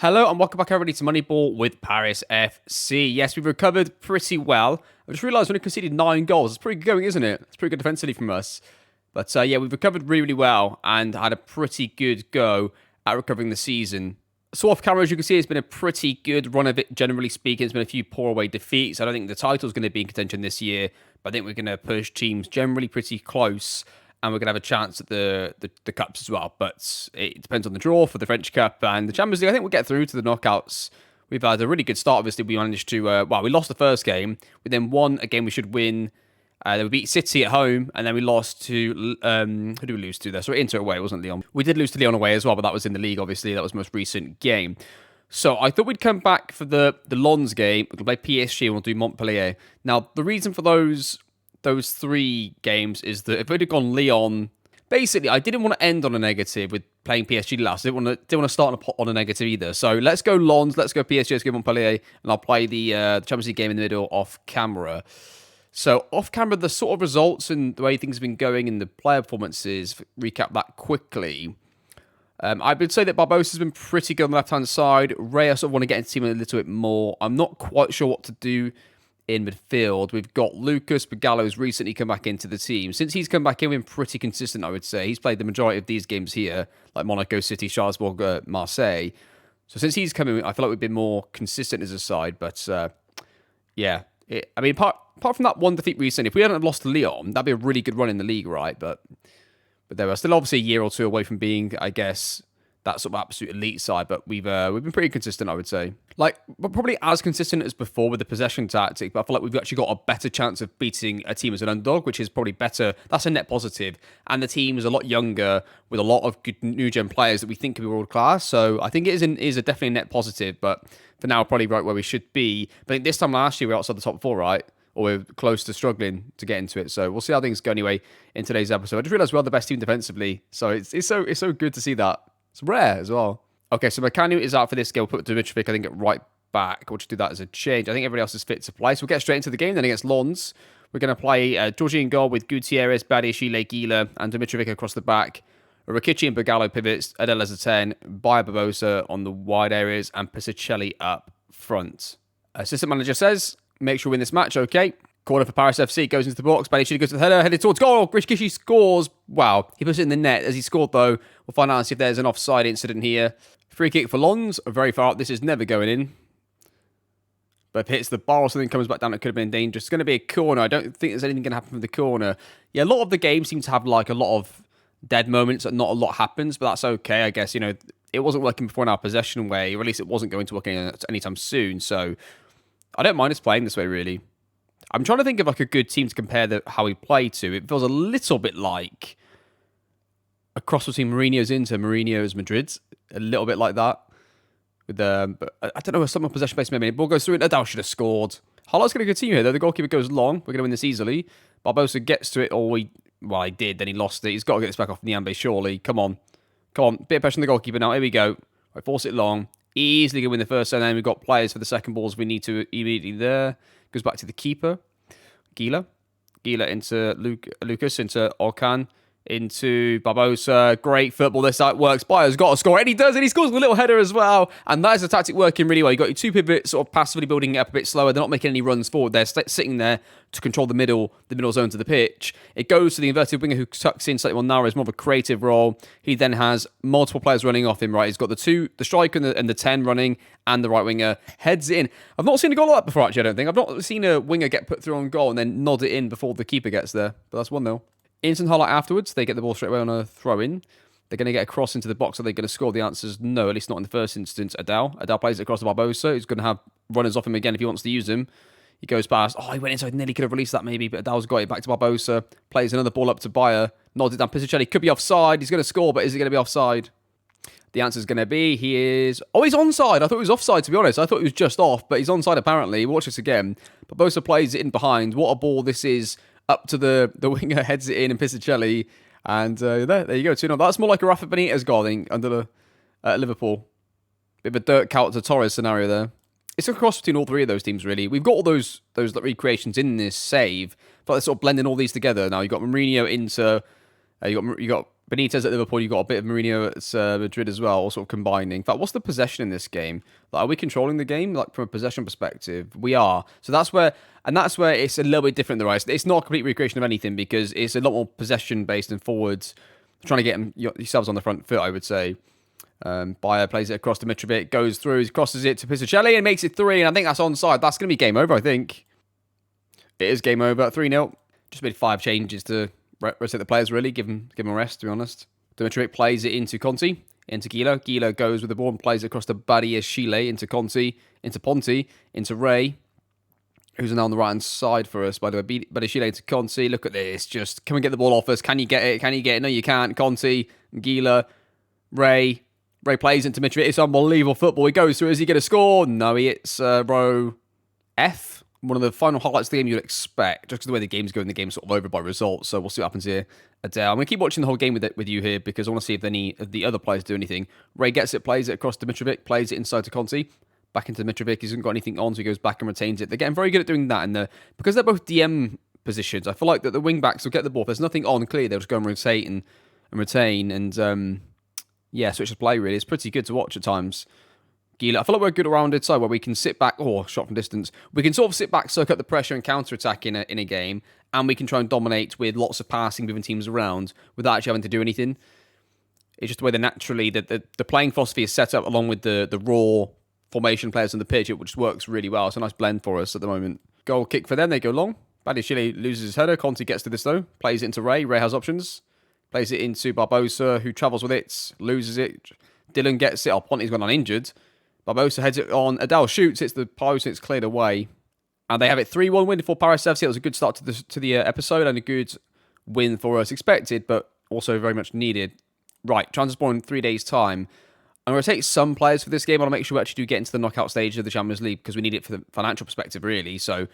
Hello and welcome back everybody to Moneyball with Paris FC. Yes, we've recovered pretty well. I just realised we only conceded 9 goals. It's pretty good going, isn't it? It's pretty good defensively from us. But yeah, we've recovered really, really well and had a pretty good go at recovering the season. So off camera, as you can see, it's been a pretty good run of it, generally speaking. There's been a few poor away defeats. I don't think the title's going to be in contention this year, but I think we're going to push teams generally pretty close, and we're going to have a chance at the Cups as well. But it depends on the draw for the French Cup and the Champions League. I think we'll get through to the knockouts. We've had a really good start. Obviously, we managed to... we lost the first game. We then won a game we should win. Then we beat City at home, and then we lost to... who did we lose to there? So Inter away, it wasn't Lyon. We did lose to Lyon away as well, but that was in the league, obviously. That was the most recent game. So I thought we'd come back for the Lens game. We're going to play PSG and we'll do Montpellier. Now, the reason for those 3 games is that if we'd have gone Lyon... Basically, I didn't want to end on a negative with playing PSG last. I didn't want to start on a negative either. So let's go Lens, let's go PSG, let's go Montpellier, and I'll play the Champions League game in the middle off camera. So off camera, the sort of results and the way things have been going in the player performances, recap that quickly. I would say that Barbosa's been pretty good on the left-hand side. Ray, I sort of want to get into the team a little bit more. I'm not quite sure what to do in midfield. We've got Lucas Bagallo's recently come back into the team. Since he's come back in, we've been pretty consistent, I would say. He's played the majority of these games here, like Monaco, City, Strasbourg, Marseille. So since he's come in, I feel like we've been more consistent as a side. But yeah, apart from that one defeat recently, if we hadn't lost to Lyon, that'd be a really good run in the league, right? But they were still obviously a year or two away from being, I guess, that sort of absolute elite side, but we've been pretty consistent, I would say. Like, we're probably as consistent as before with the possession tactic, but I feel like we've actually got a better chance of beating a team as an underdog, which is probably better. That's a net positive. And the team is a lot younger with a lot of good new-gen players that we think can be world-class. So I think it is a definitely a net positive, but for now, probably right where we should be. But I think this time last year, we were outside the top 4, right? Or we're close to struggling to get into it. So we'll see how things go anyway in today's episode. I just realised we're the best team defensively. So it's so good to see that. It's rare as well. Okay, so Makanu is out for this game. We'll put Dimitrovic, I think, at right back. We'll just do that as a change. I think everybody else is fit to play. So we'll get straight into the game. Then against Lens, we're going to play Georgie in goal with Gutierrez, Badiashile, Gila, and Dimitrovic across the back. Rakitic and Bagallo pivots, Adel as a 10, Bayer Barbosa on the wide areas, and Pisicelli up front. Assistant manager says, make sure we win this match, okay. Corner for Paris FC, goes into the box. Badiashile goes to the header, headed towards goal. Rakitic scores. Wow, he puts it in the net. As he scored, though, we'll find out and see if there's an offside incident here. Free kick for Lens, very far up. This is never going in. But if it hits the bar or something, comes back down, it could have been dangerous. It's going to be a corner. I don't think there's anything going to happen from the corner. Yeah, a lot of the games seem to have like a lot of dead moments and not a lot happens, but that's okay, I guess. You know, it wasn't working before in our possession way, or at least it wasn't going to work anytime soon. So I don't mind us playing this way, really. I'm trying to think of like a good team to compare how we play to. It feels a little bit like a cross between Mourinho's Inter, Mourinho's Madrid. A little bit like that. With but I don't know, some more possession based maybe. The ball goes through, and Adal should have scored. Harlow's going to continue here, though. The goalkeeper goes long. We're going to win this easily. Barbosa gets to it, he did, then he lost it. He's got to get this back off Niambe, surely. Come on. Bit of pressure on the goalkeeper now. Here we go. Right, force it long. Easily going to win the first, and then we've got players for the second balls we need to immediately there. Goes back to the keeper. Gila into Lucas, into Orkan, into Barbosa. Great football. This side works. Bayer's got to score. And he does, and he scores with a little header as well. And that is the tactic working really well. You've got your 2 pivots sort of passively building it up a bit slower. They're not making any runs forward. They're sitting there to control the middle zones of the pitch. It goes to the inverted winger who tucks in slightly more narrow. It's more of a creative role. He then has multiple players running off him, right? He's got the striker and the 10 running, and the right winger heads in. I've not seen a goal like that before, actually, I don't think. I've not seen a winger get put through on goal and then nod it in before the keeper gets there. But that's 1-0. Instant highlight afterwards. They get the ball straight away on a throw-in. They're going to get a cross into the box. Are they going to score? The answer is no, at least not in the first instance. Adal plays it across to Barbosa. He's going to have runners off him again if he wants to use them. He goes past. He went inside. Nearly could have released that maybe, but Adal's got it back to Barbosa. Plays another ball up to Bayer. Nods it down. Pisicelli could be offside. He's going to score, but is he going to be offside? The answer is going to be he's onside. I thought he was offside, to be honest. I thought he was just off, but he's onside apparently. Watch this again. Barbosa plays it in behind. What a ball this is. Up to the winger, heads it in, and Pisicelli. And there you go, 2-0. That's more like a Rafa Benitez goal, I think, under Liverpool. Bit of a Dirk Kuyt to Torres scenario there. It's a cross between all 3 of those teams, really. We've got all those recreations in this save, but they're sort of blending all these together now. You've got Mourinho into... you got Benitez at Liverpool, you've got a bit of Mourinho at Madrid as well, all sort of combining. In fact, what's the possession in this game? Like, are we controlling the game? Like, from a possession perspective, we are. So that's where it's a little bit different than the rest. It's not a complete recreation of anything because it's a lot more possession-based and forwards, trying to get yourselves on the front foot, I would say. Bayer plays it across to Mitrovic, goes through, he crosses it to Piscicelli and makes it 3, and I think that's onside. That's going to be game over, I think. It is game over, 3-0. Just made 5 changes to rotate the players, really. Give them a rest, to be honest. Dimitrovic plays it into Conti, into Gila. Gila goes with the ball and plays it across to Badiashile, into Conti, into Ponti, into Ray, who's now on the right-hand side for us, by the way. Badiashile into Conti. Look at this. Just come and get the ball off us. Can you get it? Can you get it? No, you can't. Conti, Gila, Ray. Ray plays into Mitrovic. It's unbelievable football. He goes through. Is he going to score? No, he hits row F. One of the final highlights of the game you'd expect, just because the way the game's going, the game's sort of over by results. So we'll see what happens here. Adele, I'm going to keep watching the whole game with you here because I want to see if any of the other players do anything. Ray gets it, plays it across to Mitrovic, plays it inside to Conti, back into Mitrovic. He hasn't got anything on, so he goes back and retains it. They're getting very good at doing that, and because they're both DM positions, I feel like that the wing backs will get the ball. If there's nothing on clear, they'll just go and rotate and retain, and switch the play. Really, it's pretty good to watch at times. Gila, I feel like we're a good rounded side where we can sit back, shot from distance. We can sort of sit back, soak up the pressure and counter-attack in a game, and we can try and dominate with lots of passing, moving teams around without actually having to do anything. It's just the way the playing philosophy is set up along with the raw formation players on the pitch, which works really well. It's a nice blend for us at the moment. Goal kick for them, they go long. Badiashile loses his header. Conti gets to this though, plays it into Ray. Ray has options. Plays it into Barbosa, who travels with it, loses it. Dylan gets it. Ponti's gone uninjured. Barbosa heads it on. Adele shoots, hits the post, and it's cleared away. And they have it 3-1 win for Paris FC. It was a good start to the episode and a good win for us. Expected, but also very much needed. Right, Transport in 3 days' time. I'm going to take some players for this game. I want to make sure we actually do get into the knockout stage of the Champions League because we need it for the financial perspective, really. So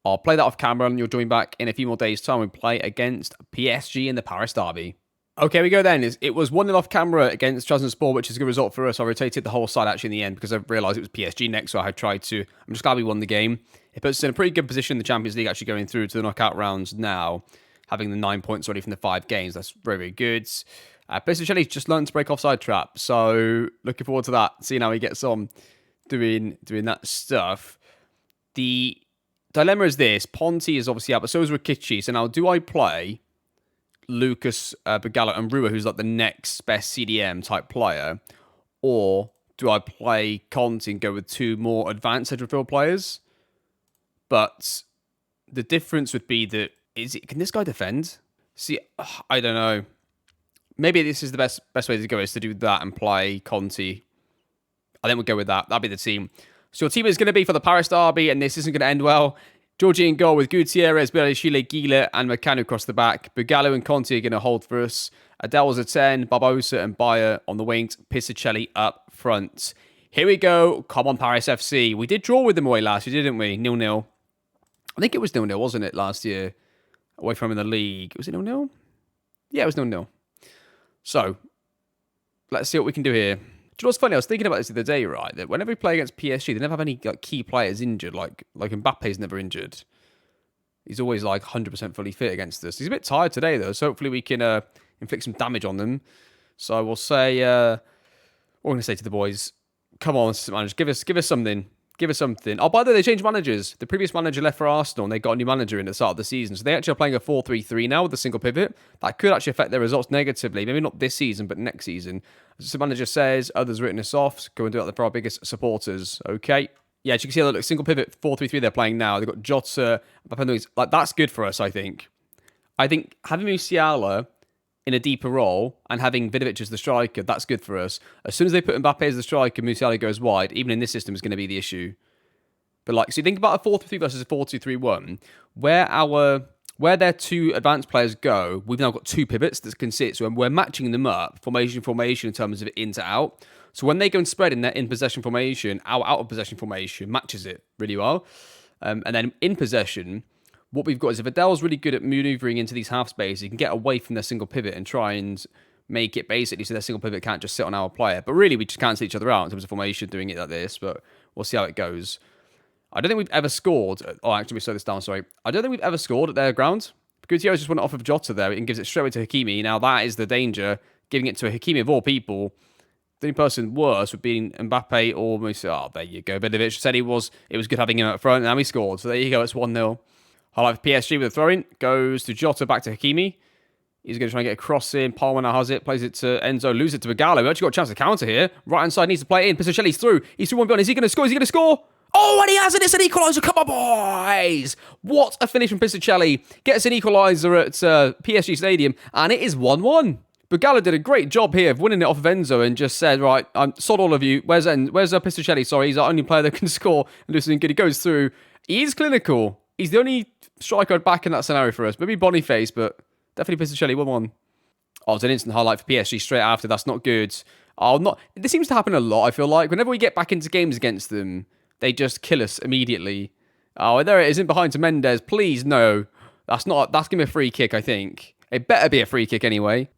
I'll play that off camera and you'll join back in a few more days' time. We play against PSG in the Paris Derby. Okay, we go then. It was 1-0 off camera against Trabzonspor, which is a good result for us. I rotated the whole side actually in the end because I realised it was PSG next, so I tried to. I'm just glad we won the game. It puts us in a pretty good position in the Champions League, actually going through to the knockout rounds now, having the 9 points already from the 5 games. That's very, very good. Piscicelli's just learned to break offside trap, so looking forward to that. Seeing how he gets on doing that stuff. The dilemma is this: Ponti is obviously out, but so is Rikichi. So now, do I play Lucas Begala and Rua, who's like the next best CDM type player, or do I play Conti and go with 2 more advanced central field players? But the difference would be that can this guy defend? See, I don't know. Maybe this is the best way to go is to do that and play Conti. I think we'll go with that. That'll be the team. So your team is going to be for the Paris Derby, and this isn't going to end well. Georgie in goal with Gutierrez, Badiashile, Gila, and Meccano across the back. Bugalo and Conti are going to hold for us. Adele's a 10, Barbosa and Bayer on the wings. Piscicelli up front. Here we go. Come on, Paris FC. We did draw with them away last year, didn't we? 0-0. I think it was 0-0, wasn't it, last year? Away from in the league. Was it 0-0? Yeah, it was 0-0. So, let's see what we can do here. Do you know what's funny? I was thinking about this the other day, right? That whenever we play against PSG, they never have any key players injured. Like Mbappe's never injured. He's always 100% fully fit against us. He's a bit tired today, though, so hopefully we can inflict some damage on them. So we'll say, what we're going to say to the boys, come on, managers, give us something. Give us something. Oh, by the way, they changed managers. The previous manager left for Arsenal and they got a new manager in at the start of the season. So they actually are playing a 4-3-3 now with a single pivot. That could actually affect their results negatively. Maybe not this season, but next season. As the manager says, others written us off. Go and do it for our biggest supporters. Okay. Yeah, as you can see, look, single pivot 4-3-3 they're playing now. They've got Jota, that's good for us, I think. I think having Musiala in a deeper role and having Vidovic as the striker, that's good for us. As soon as they put Mbappe as the striker, Musiala goes wide, even in this system is going to be the issue. But so you think about a 4-3-3 versus a 4-2-3-1, where their 2 advanced players go, we've now got 2 pivots that can sit. So we're matching them up, formation in terms of in to out. So when they go and spread in their in-possession formation, our out-of-possession formation matches it really well. And then in possession, what we've got is if Adele's really good at manoeuvring into these half spaces, he can get away from their single pivot and try and make it basically so their single pivot can't just sit on our player. But really, we just cancel each other out in terms of formation doing it like this. But we'll see how it goes. I don't think we've ever scored. Oh, actually, we slow this down, sorry. I don't think we've ever scored at their ground Gutierrez just went off of Jota there and gives it straight away to Hakimi. Now, that is the danger, giving it to a Hakimi of all people. The only person worse would be Mbappe or oh, there you go. Bedovic said it was good having him up front, and now he scored. So there you go, it's 1-0. Highlight for PSG with a throw-in. Goes to Jota, back to Hakimi. He's going to try and get a cross in. Palmer now has it. Plays it to Enzo. Loses it to Bagalo. We actually got a chance to counter here. Right-hand side needs to play it in. Piscicelli's through. He's through one beyond. Is he going to score? Is he going to score? Oh, and he has it. It's an equaliser. Come on, boys. What a finish from Piscicelli. Gets an equaliser at PSG Stadium, and it is 1-1. Bagalo did a great job here of winning it off of Enzo and just said, right, I'm sod all of you. Where's Piscicelli? Sorry, he's our only player that can score and do something good. He goes through. He's clinical. He's the only striker back in that scenario for us. Maybe Boniface, but definitely Piscicelli, 1-1. Oh, it's an instant highlight for PSG straight after. That's not good. This seems to happen a lot, I feel like. Whenever we get back into games against them, they just kill us immediately. Oh, there it is, in behind to Mendes. Please, no. That's going to be a free kick, I think. It better be a free kick anyway.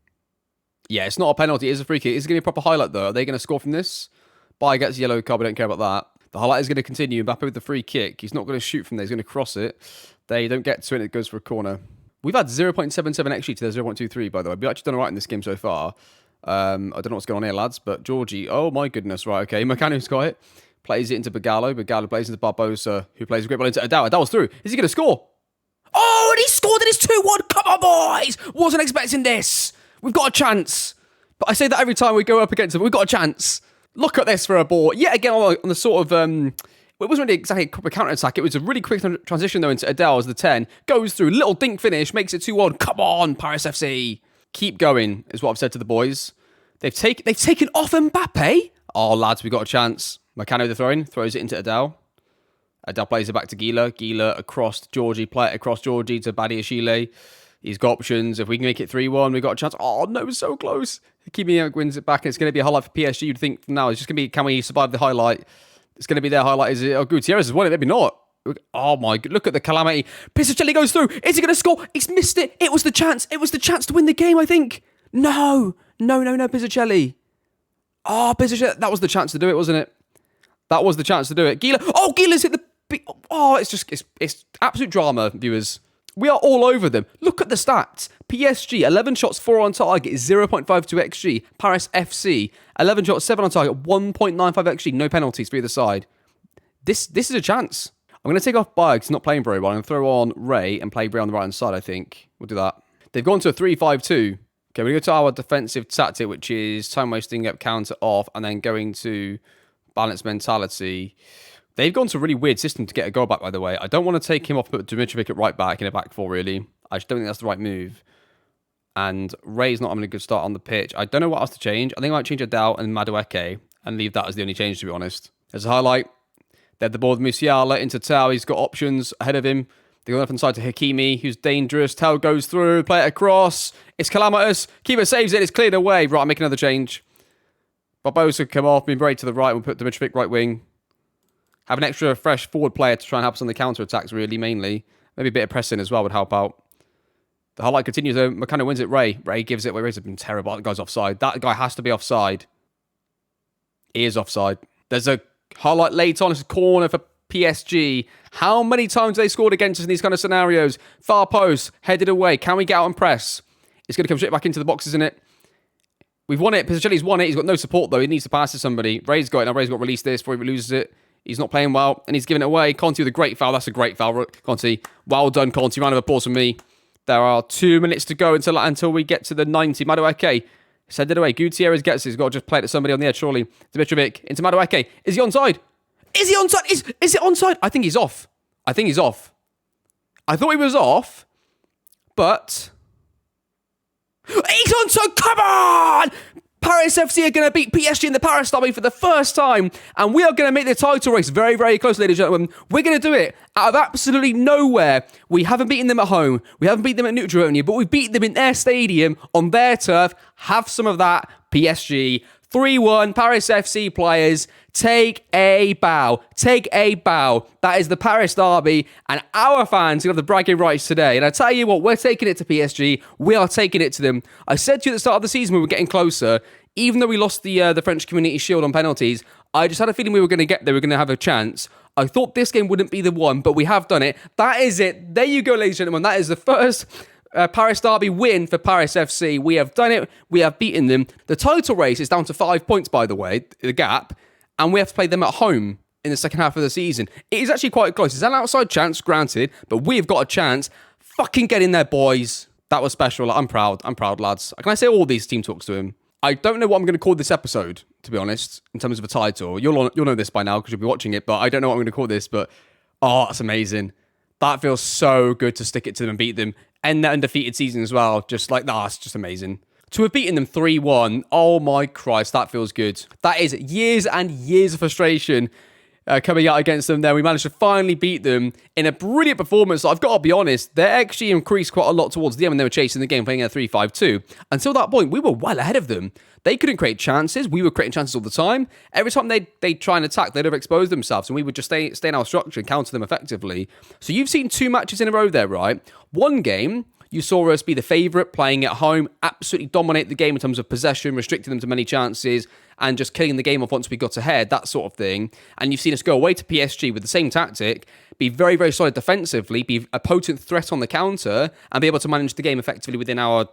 Yeah, it's not a penalty. It is a free kick. It's going to be a proper highlight, though. Are they going to score from this? Bai gets a yellow card. We don't care about that. The highlight is going to continue. Mbappe with the free kick. He's not going to shoot from there. He's going to cross it. They don't get to it. It goes for a corner. We've had 0.77 XG to their 0.23, by the way. We've actually done all right in this game so far. I don't know what's going on here, lads, but Georgie, oh my goodness, right, okay. Macano's got it. Plays it into Bagalo. Bagalo plays into Barbosa, who plays a great ball into Adao. Adao was through. Is he going to score? Oh, and he scored, and it's 2-1. Come on, boys. Wasn't expecting this. We've got a chance. But I say that every time we go up against them, we've got a chance. Look at this for a ball. Yet again, on the sort of... it wasn't really exactly a proper counter-attack. It was a really quick transition, though, into Adele as the 10. Goes through, little dink finish, makes it 2-1. Come on, Paris FC. Keep going, is what I've said to the boys. They've taken off Mbappe. Oh, lads, we've got a chance. Macano the throw-in, throws it into Adele. Adele plays it back to Gila. Gila across Georgie, play it across Georgie to Badiashile. He's got options. If we can make it 3-1, we've got a chance. Oh, no, it's so close. Hakimi wins it back, and it's going to be a highlight for PSG. You'd think from now, it's just going to be, can we survive the highlight? It's going to be their highlight. Is it? Oh, Gutierrez has won it. Maybe not. Oh, my God. Look at the calamity. Piscicelli goes through. Is he going to score? He's missed it. It was the chance. It was the chance to win the game, I think. No, Piscicelli. Oh, Piscicelli. That was the chance to do it, wasn't it? That was the chance to do it. Gila. Oh, Gila's hit the... Oh, it's absolute drama, viewers. We are all over them. Look at the stats. PSG, 11 shots, 4 on target, 0.52 XG. Paris FC, 11 shots, 7 on target, 1.95 XG. No penalties for either side. This is a chance. I'm going to take off Bai because he's not playing very well. I'm going to throw on Ray and play Ray on the right-hand side, I think. We'll do that. They've gone to a 3-5-2. Okay, we go to our defensive tactic, which is time wasting up, counter off, and then going to balanced mentality. They've gone to a really weird system to get a goal back, by the way. I don't want to take him off, but Dimitrovic at right back in a back four, really. I just don't think that's the right move. And Ray's not having a good start on the pitch. I don't know what else to change. I think I might change Adao and Madueke and leave that as the only change, to be honest. As a highlight, they had the ball with Musiala into Tao. He's got options ahead of him. They go left hand side to Hakimi, who's dangerous. Tao goes through, play it across. It's calamitous. Keeper saves it. It's cleared away. Right, I'll make another change. Barbosa come off, move right to the right. We'll put Dimitrovic right wing. Have an extra fresh forward player to try and help us on the counter-attacks, really, mainly. Maybe a bit of pressing as well would help out. The highlight continues, though. McKenna wins it. Ray gives it away. Ray's been terrible. That guy's offside. That guy has to be offside. He is offside. There's a highlight late on. It's a corner for PSG. How many times have they scored against us in these kind of scenarios? Far post, headed away. Can we get out and press? It's going to come straight back into the box, isn't it? We've won it. Piscicelli's won it. He's got no support, though. He needs to pass to somebody. Ray's got it. Now Ray's got to release this before he loses it. He's not playing well, and he's giving it away. Conte with a great foul. That's a great foul, Conte. Well done, Conte. Round of applause from me. There are 2 minutes to go until we get to the 90. Madueke send it away. Gutierrez gets it. He's got to just play it to somebody on the edge, surely. Dimitrovic into Madueke. Is he onside? Is he onside? Is it onside? I think he's off. I thought he was off, but... He's onside! Come on! Paris FC are going to beat PSG in the Paris derby for the first time, and we are going to make the title race very, very close, ladies and gentlemen. We're going to do it out of absolutely nowhere. We haven't beaten them at home. We haven't beaten them at neutral only, but we've beaten them in their stadium, on their turf. Have some of that, PSG. 3-1, Paris FC players. Take a bow. Take a bow. That is the Paris derby, and our fans have the bragging rights today. And I tell you what, we're taking it to PSG. We are taking it to them. I said to you at the start of the season we were getting closer. Even though we lost the French Community Shield on penalties, I just had a feeling we were going to get there. We were going to have a chance. I thought this game wouldn't be the one, but we have done it. That is it. There you go, ladies and gentlemen. That is the first Paris Derby win for Paris FC. We have done it. We have beaten them. The title race is down to 5 points, by the way, the gap, and we have to play them at home in the second half of the season. It is actually quite close. It's an outside chance, granted, but we've got a chance. Fucking get in there, boys. That was special. I'm proud. I'm proud, lads. Can I say all these team talks to him? I don't know what I'm going to call this episode, to be honest, in terms of a title. You'll know this by now because you'll be watching it, but I don't know what I'm going to call this, but oh, that's amazing. That feels so good to stick it to them and beat them. End that undefeated season as well. Just like, that's just amazing. To have beaten them 3-1, oh my Christ, that feels good. That is years and years of frustration coming out against them there. We managed to finally beat them in a brilliant performance. I've got to be honest, they actually increased quite a lot towards the end when they were chasing the game, playing a 3-5-2. Until that point, we were well ahead of them. They couldn't create chances. We were creating chances all the time. Every time they'd try and attack, they'd overexpose themselves, and we would just stay in our structure and counter them effectively. So you've seen 2 matches in a row there, right? One game, you saw us be the favourite, playing at home, absolutely dominate the game in terms of possession, restricting them to many chances, and just killing the game off once we got ahead, that sort of thing. And you've seen us go away to PSG with the same tactic, be very, very solid defensively, be a potent threat on the counter, and be able to manage the game effectively within our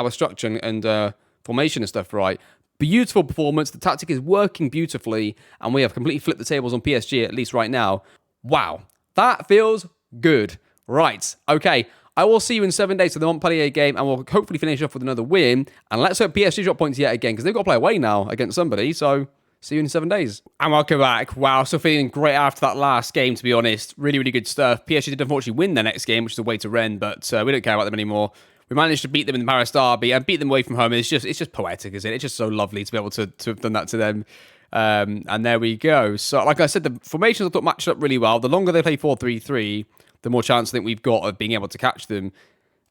structure and formation and stuff, right? Beautiful performance. The tactic is working beautifully, and we have completely flipped the tables on PSG, at least right now. Wow. That feels good. Right. Okay. I will see you in 7 days for the Montpellier game, and we'll hopefully finish off with another win. And let's hope PSG drop points yet again, because they've got to play away now against somebody. So, see you in 7 days. And welcome back. Wow, still feeling great after that last game, to be honest. Really, really good stuff. PSG did unfortunately win their next game, which is away to Rennes, but we don't care about them anymore. We managed to beat them in the Paris Derby and beat them away from home. It's just poetic, isn't it? It's just so lovely to be able to have done that to them. And there we go. So, like I said, the formations I thought matched up really well. The longer they play 4-3-3, the more chance I think we've got of being able to catch them.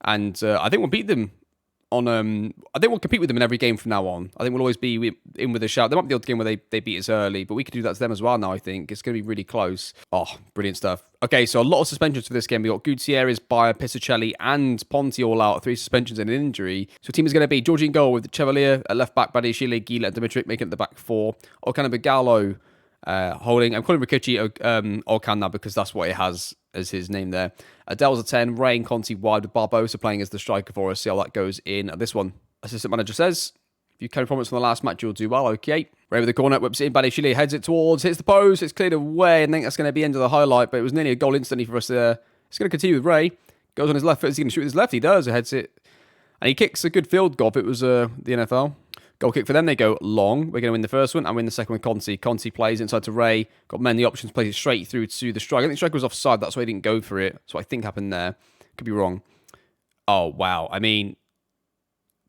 And I think we'll beat them on... I think we'll compete with them in every game from now on. I think we'll always be in with a shout. There might be the odd game where they beat us early, but we could do that to them as well now, I think. It's going to be really close. Oh, brilliant stuff. Okay, so a lot of suspensions for this game. We got Gutierrez, Bayer, Piscicelli, and Ponti all out. 3 suspensions and an injury. So the team is going to be Georgie in goal with Chevalier at left back, Badiashile, Gila, and Dimitric making it the back 4. Okan Gallo holding... I'm calling Rikichi Okan now because that's what it has as his name there. Adele's a 10, Ray and Conti wide with Barbosa playing as the striker for us. See how that goes in this one. Assistant manager says, if you carry promise from the last match, you'll do well. Okay. Ray with the corner, whips it in. Badiashile heads it towards, hits the post. It's cleared away. I think that's going to be end of the highlight, but it was nearly a goal instantly for us there. It's going to continue with Ray. Goes on his left foot. Is he going to shoot with his left? He does. He heads it. And he kicks a good field goal if it was the NFL. Goal kick for them. They go long. We're going to win the first one and win the second with Conti. Conti plays inside to Ray. Got many options. Plays it straight through to the striker. I think the striker was offside. That's why he didn't go for it. That's what I think happened there. Could be wrong. Oh, wow. I mean,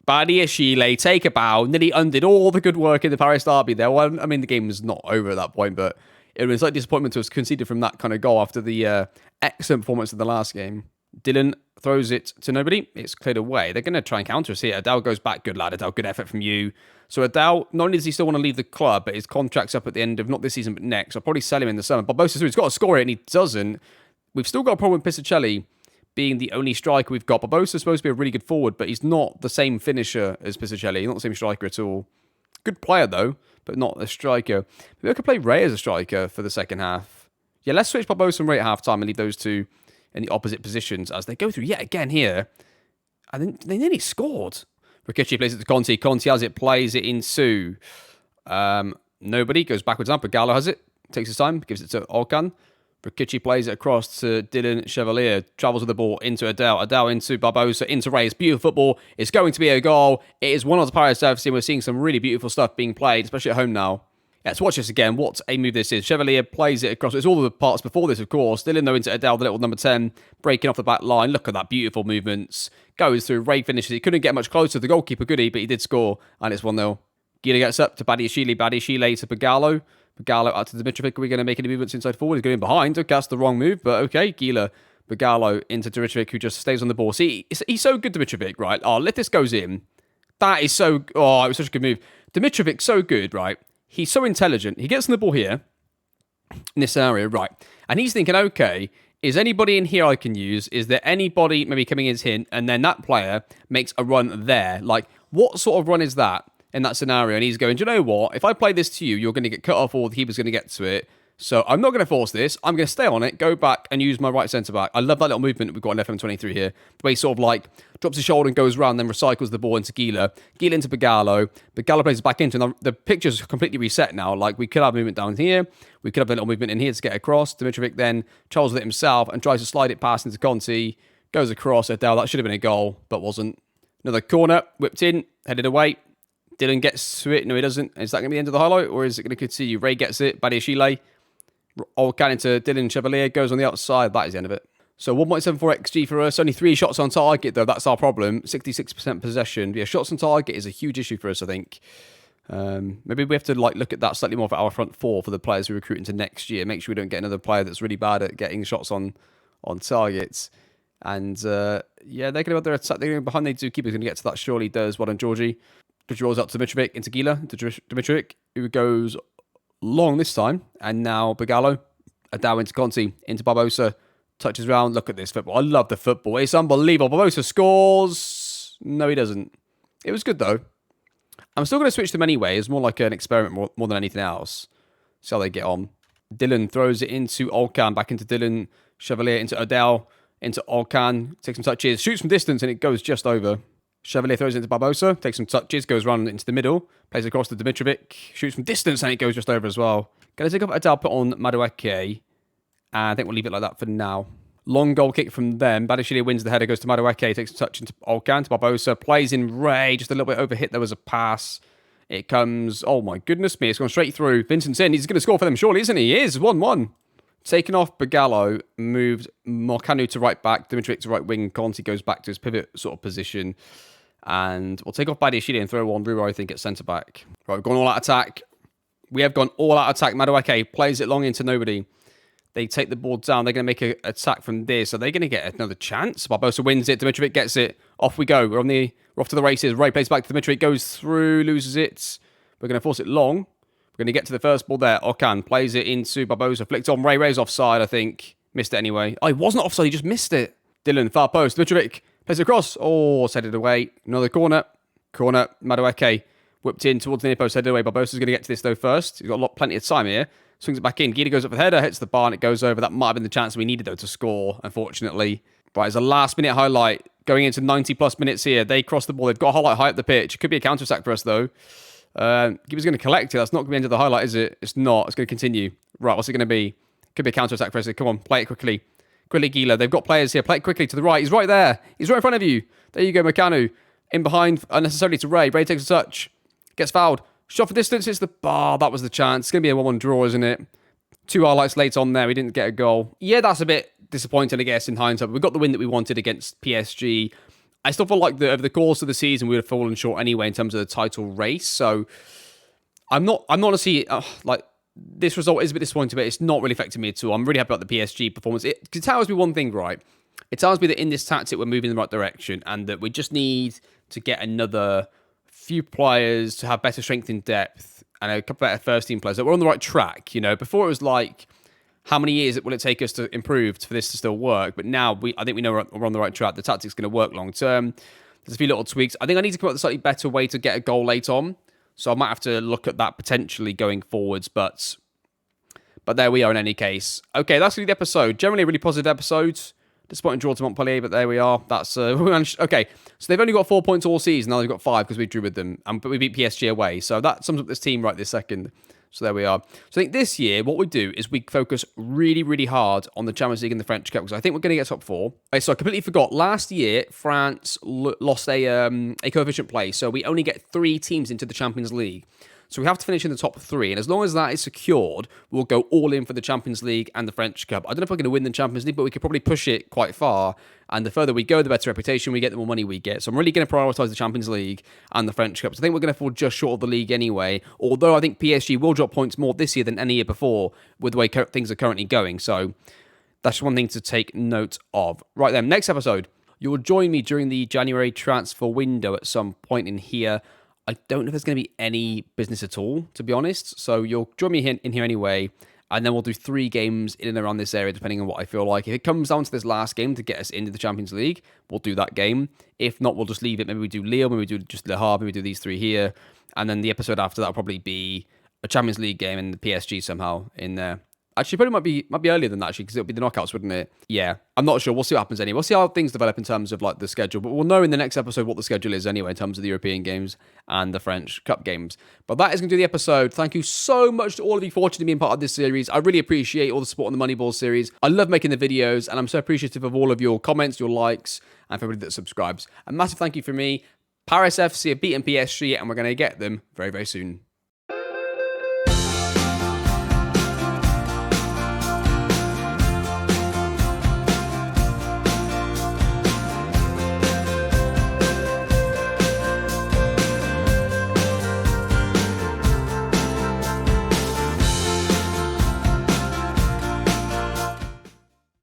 Badiashile, take a bow. Nearly undid all the good work in the Paris Derby there. Well, I mean, the game was not over at that point, but it was like disappointment to have conceded from that kind of goal after the excellent performance of the last game. Dylan throws it to nobody. It's cleared away. They're going to try and counter us here. Adele goes back. Good lad, Adele. Good effort from you. So Adele, not only does he still want to leave the club, but his contract's up at the end of not this season, but next. I'll probably sell him in the summer. Barbosa, he's got to score it, and he doesn't. We've still got a problem with Piscicelli being the only striker we've got. Barbosa's supposed to be a really good forward, but he's not the same finisher as Piscicelli. He's not the same striker at all. Good player, though, but not a striker. Maybe I could play Ray as a striker for the second half. Yeah, let's switch Barbosa and Ray at half-time and leave those two in the opposite positions as they go through yet again here. And then they nearly scored. Rikichi plays it to Conti. Conti has it, plays it into nobody. Goes backwards up, but Gallo has it. Takes his time, gives it to Okan. Rikichi plays it across to Dylan Chevalier. Travels with the ball into Adele. Adele into Barbosa, into Ray. It's beautiful football. It's going to be a goal. It is one of the Paris FC. We're seeing some really beautiful stuff being played, especially at home now. Let's watch this again. What a move this is. Chevalier plays it across. It's all the parts before this, of course. Dylan, though, into Adele, the little number 10, breaking off the back line. Look at that. Beautiful movements. Goes through. Ray finishes. He couldn't get much closer to the goalkeeper, could he? But he did score. And it's 1-0. Gila gets up to Badiashile. Badiashile to Pagallo. Pagallo out to Dimitrovic. Are we going to make any movements inside forward? He's going in behind. Okay, that's the wrong move. But okay. Gila. Pagallo into Dimitrovic, who just stays on the ball. See, he's so good, Dimitrovic, right? Oh, let this goes in. That is so... Oh, it was such a good move. Dimitrovic, so good, right? He's so intelligent. He gets on the ball here, in this area, right? And he's thinking, okay, is anybody in here I can use? Is there anybody maybe coming in his hint? And then that player makes a run there. Like, what sort of run is that in that scenario? And he's going, do you know what? If I play this to you, you're going to get cut off or the keeper's going to get to it. So I'm not going to force this. I'm going to stay on it, go back and use my right centre-back. I love that little movement we've got in FM23 here. The way he sort of like drops his shoulder and goes round, then recycles the ball into Gila. Gila into Bagalo. Bagalo plays it back into, and the picture's completely reset now. Like, we could have movement down here. We could have a little movement in here to get across. Dimitrovic then charges it himself and tries to slide it past into Conti. Goes across. Adele, that should have been a goal, but wasn't. Another corner, whipped in, headed away. Dylan gets to it. No, he doesn't. Is that going to be the end of the highlight, or is it going to continue? Ray gets it. Badiashile. All can into Dylan Chevalier. Goes on the outside. That is the end of it. So 1.74 XG for us. Only 3 shots on target, though. That's our problem. 66% possession. Yeah, shots on target is a huge issue for us, I think. Maybe we have to look at that slightly more for our front four for the players we recruit into next year. Make sure we don't get another player that's really bad at getting shots on targets. And yeah, they're going to have their attack. They're going behind the two keepers. Going to get to that. Surely does. Well done, Georgie. Georgie rolls out to Dimitrovic into Gila. To Dimitrovic, who goes long this time. And now Bagalo. Adao into Conti. Into Barbosa. Touches round. Look at this football. I love the football. It's unbelievable. Barbosa scores. No, he doesn't. It was good, though. I'm still going to switch them anyway. It's more like an experiment more than anything else. See how they get on. Dylan throws it into Olcan. Back into Dylan. Chevalier into Adele. Into Olcan. Takes some touches. Shoots from distance and it goes just over. Chevalier throws it into Barbosa. Takes some touches. Goes round into the middle. Plays across to Dimitrovic. Shoots from distance and it goes just over as well. Going to take off Adele. Put on Madueke. And I think we'll leave it like that for now. Long goal kick from them. Badiashile wins the header, goes to Madueke, takes a touch into Olcan, to Barbosa, plays in Ray, just a little bit overhit. There was a pass. It comes, oh my goodness me, it's gone straight through. Vincent's in, he's going to score for them, surely, isn't he? He is, 1-1. Taken off Bagalo, moved Morcanu to right back, Dimitrovic to right wing, Conti goes back to his pivot sort of position. And we'll take off Badiashile and throw on Rua, I think, at centre back. Right, we've gone all out attack. We have gone all out attack. Madueke plays it long into nobody. They take the ball down. They're going to make an attack from this. Are they going to get another chance? Barbosa wins it. Dimitrovic gets it. Off we go. We're off to the races. Ray plays back to Dimitrovic. Goes through. Loses it. We're going to force it long. We're going to get to the first ball there. Okan plays it into Barbosa. Flicked on. Ray's offside, I think. Missed it anyway. Oh, he wasn't offside. He just missed it. Dylan, far post. Dimitrovic plays it across. Oh, set it away. Another corner. Corner. Madueke whipped in towards the near post. Headed away. Barbosa's going to get to this, though, first. He's got plenty of time here. Swings it back in. Gita goes up for the header, hits the bar, and it goes over. That might have been the chance we needed, though, to score, unfortunately. Right, it's a last-minute highlight. Going into 90-plus minutes here. They cross the ball. They've got a highlight high up the pitch. It could be a counter-attack for us, though. Giba's going to collect it. That's not going to be the end of the highlight, is it? It's not. It's going to continue. Right, what's it going to be? Could be a counter-attack for us. Come on, play it quickly. Quickly, Gila. They've got players here. Play it quickly to the right. He's right there. He's right in front of you. There you go, Morcanu. In behind, unnecessarily to Ray. Ray takes a touch. Gets fouled. Shot for distance. It's the bar. That was the chance. It's going to be a 1-1 draw, isn't it? 2 highlights late on there. We didn't get a goal. Yeah, that's a bit disappointing, I guess, in hindsight. We got the win that we wanted against PSG. I still feel like over the course of the season, we would have fallen short anyway in terms of the title race. So I'm not honestly, this result is a bit disappointing, but it's not really affecting me at all. I'm really happy about the PSG performance. It tells me one thing, right? It tells me that in this tactic, we're moving in the right direction and that we just need to get another few players to have better strength in depth and a couple better first-team players, that we're on the right track. You know, before it was like, how many years will it take us to improve for this to still work? But now, I think we know we're on the right track. The tactic's going to work long-term. There's a few little tweaks. I think I need to come up with a slightly better way to get a goal late on. So I might have to look at that potentially going forwards. But there we are in any case. Okay, that's going to be the episode. Generally a really positive episode. Disappointing draw to Montpellier, but there we are. That's okay. So they've only got 4 points all season. Now they've got 5 because we drew with them, but we beat PSG away. So that sums up this team right this second. So there we are. So I think this year, what we do is we focus really, really hard on the Champions League and the French Cup because I think we're going to get top 4. Okay, so I completely forgot. Last year, France lost a coefficient play, so we only get 3 teams into the Champions League. So we have to finish in the top 3, and as long as that is secured, we'll go all in for the Champions League and the French Cup. I don't know if we're going to win the Champions League, but we could probably push it quite far, and the further we go, the better reputation we get, the more money we get. So I'm really going to prioritise the Champions League and the French Cup. So I think we're going to fall just short of the league anyway, although I think PSG will drop points more this year than any year before with the way things are currently going. So that's one thing to take note of. Right then, next episode, you will join me during the January transfer window at some point in here. I don't know if there's going to be any business at all, to be honest. So you'll join me in here anyway, and then we'll do 3 games in and around this area, depending on what I feel like. If it comes down to this last game to get us into the Champions League, we'll do that game. If not, we'll just leave it. Maybe we do Lille, maybe we do just Le Havre, maybe we do these 3 here. And then the episode after that will probably be a Champions League game and the PSG somehow in there. Actually, probably might be earlier than that, actually, because it'll be the knockouts, wouldn't it? Yeah, I'm not sure. We'll see what happens anyway. We'll see how things develop in terms of like the schedule, but we'll know in the next episode what the schedule is anyway in terms of the European games and the French Cup games. But that is going to do the episode. Thank you so much to all of you for watching and being part of this series. I really appreciate all the support on the Moneyball series. I love making the videos, and I'm so appreciative of all of your comments, your likes, and for everybody that subscribes. A massive thank you from me. Paris FC have beaten PSG, and we're going to get them very, very soon.